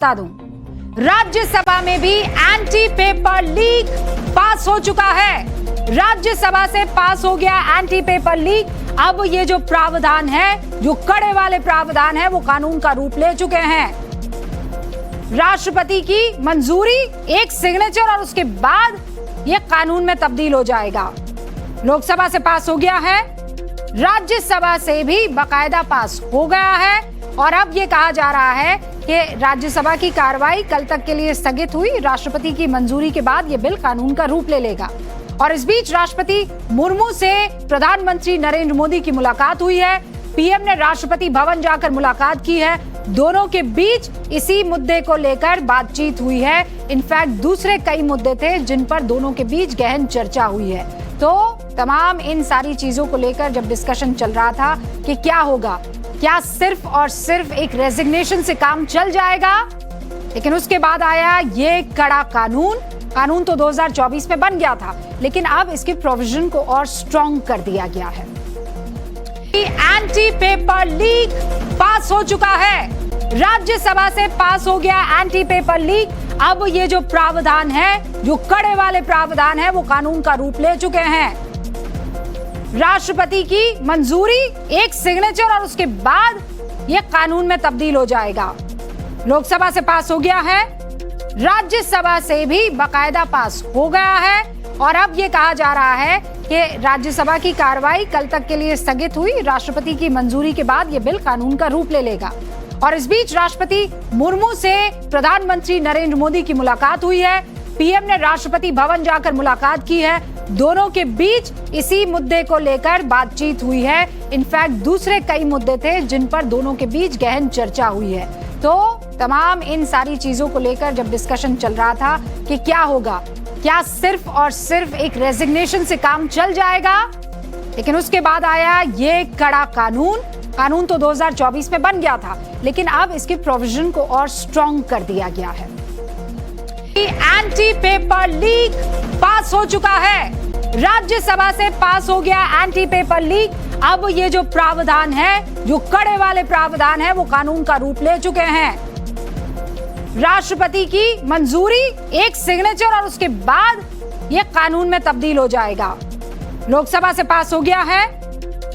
बता दूं, राज्यसभा में भी एंटी पेपर लीक पास हो चुका है। राज्यसभा से पास हो गया एंटी पेपर लीक। अब ये जो प्रावधान है, जो कड़े वाले प्रावधान है, वो कानून का रूप ले चुके हैं। राष्ट्रपति की मंजूरी, एक सिग्नेचर और उसके बाद ये कानून में तब्दील हो जाएगा। लोकसभा से पास हो गया है, राज्यसभा से भी बाकायदा पास हो गया है और अब ये कहा जा रहा है कि राज्यसभा की कार्रवाई कल तक के लिए स्थगित हुई। राष्ट्रपति की मंजूरी के बाद ये बिल कानून का रूप ले लेगा। और इस बीच राष्ट्रपति मुर्मू से प्रधानमंत्री नरेंद्र मोदी की मुलाकात हुई है। पीएम ने राष्ट्रपति भवन जाकर मुलाकात की है। दोनों के बीच इसी मुद्दे को लेकर बातचीत हुई है। इनफैक्ट दूसरे कई मुद्दे थे जिन पर दोनों के बीच गहन चर्चा हुई है। तो तमाम इन सारी चीजों को लेकर जब डिस्कशन चल रहा था कि क्या होगा, क्या सिर्फ और सिर्फ एक रेजिग्नेशन से काम चल जाएगा, लेकिन उसके बाद आया ये कड़ा कानून। कानून तो 2024 में बन गया था, लेकिन अब इसके प्रोविजन को और स्ट्रॉन्ग कर दिया गया है। एंटी पेपर लीक पास हो चुका है। राज्यसभा से पास हो गया एंटी पेपर लीक। अब ये जो प्रावधान है, जो कड़े वाले प्रावधान है, वो कानून का रूप ले चुके हैं। राष्ट्रपति की मंजूरी, एक सिग्नेचर और उसके बाद ये कानून में तब्दील हो जाएगा। लोकसभा से पास हो गया है, राज्यसभा से भी बाकायदा पास हो गया है और अब ये कहा जा रहा है कि राज्यसभा की कार्रवाई कल तक के लिए स्थगित हुई। राष्ट्रपति की मंजूरी के बाद ये बिल कानून का रूप ले लेगा। और इस बीच राष्ट्रपति मुर्मू से प्रधानमंत्री नरेंद्र मोदी की मुलाकात हुई है। पीएम ने राष्ट्रपति भवन जाकर मुलाकात की है। दोनों के बीच इसी मुद्दे को लेकर बातचीत हुई है। इनफैक्ट दूसरे कई मुद्दे थे जिन पर दोनों के बीच गहन चर्चा हुई है। तो तमाम इन सारी चीजों को लेकर जब डिस्कशन चल रहा था कि क्या होगा, क्या सिर्फ और सिर्फ एक रेजिग्नेशन से काम चल जाएगा, लेकिन उसके बाद आया ये कड़ा कानून। कानून तो 2024 में बन गया था, लेकिन अब इसके प्रोविजन को और स्ट्रॉन्ग कर दिया गया है। एंटी पेपर लीक पास हो चुका है। राज्यसभा से पास हो गया एंटी पेपर लीक। अब ये जो प्रावधान है, जो कड़े वाले प्रावधान है, वो कानून का रूप ले चुके हैं। राष्ट्रपति की मंजूरी, एक सिग्नेचर और उसके बाद ये कानून में तब्दील हो जाएगा। लोकसभा से पास हो गया है,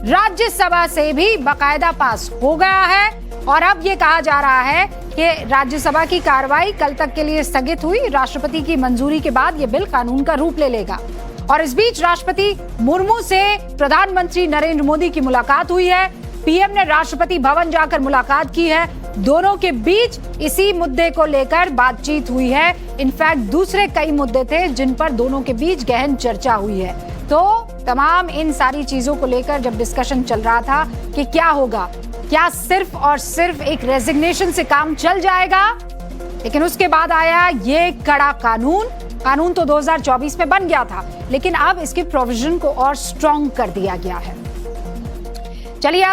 राज्यसभा से भी बाकायदा पास हो गया है और अब ये कहा जा रहा है कि राज्यसभा की कार्रवाई कल तक के लिए स्थगित हुई। राष्ट्रपति की मंजूरी के बाद ये बिल कानून का रूप ले लेगा। और इस बीच राष्ट्रपति मुर्मू से प्रधानमंत्री नरेंद्र मोदी की मुलाकात हुई है। पीएम ने राष्ट्रपति भवन जाकर मुलाकात की है। दोनों के बीच इसी मुद्दे को लेकर बातचीत हुई है। इनफैक्ट दूसरे कई मुद्दे थे जिन पर दोनों के बीच गहन चर्चा हुई है। तो तमाम इन सारी चीजों को लेकर जब डिस्कशन चल रहा था कि क्या होगा, क्या सिर्फ और सिर्फ एक रेजिग्नेशन से काम चल जाएगा, लेकिन उसके बाद आया ये कड़ा कानून। कानून तो 2024 में बन गया था, लेकिन अब इसके प्रोविजन को और स्ट्रॉन्ग कर दिया गया है। चलिए